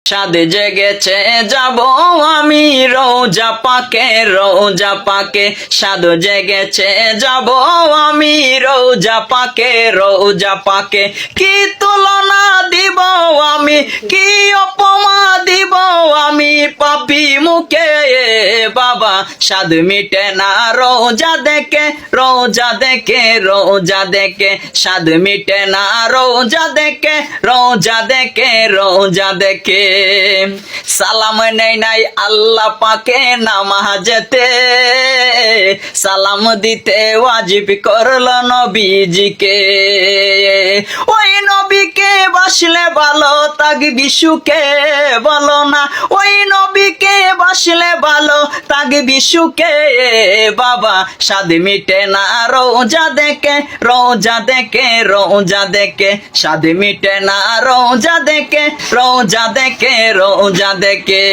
সাদ জেগেছে যাব আমি রোজা পাকে সাদ জেগেছে যাব আমি রোজা পাকে কি তুলনা দিব আমি কি উপমা দিব আমি পাপী মুখে বাবা সাদ মিটে না রোজা দেখে সাদ মিটে না রোজা দেখে সালাম নেই নাই আল্লাহ পাকে নামাজেতে সালাম দিতে ওয়াজিব করলো নবীজিকে ওই নবীকে বাসলে ভালো তাকবি সুখে বলো না ওই নবীকে বাসলে ভালো তাকবি সুখে বাবা সাদ মিটে না রোজা দেখে সাদ মিটে না রোজা দেখে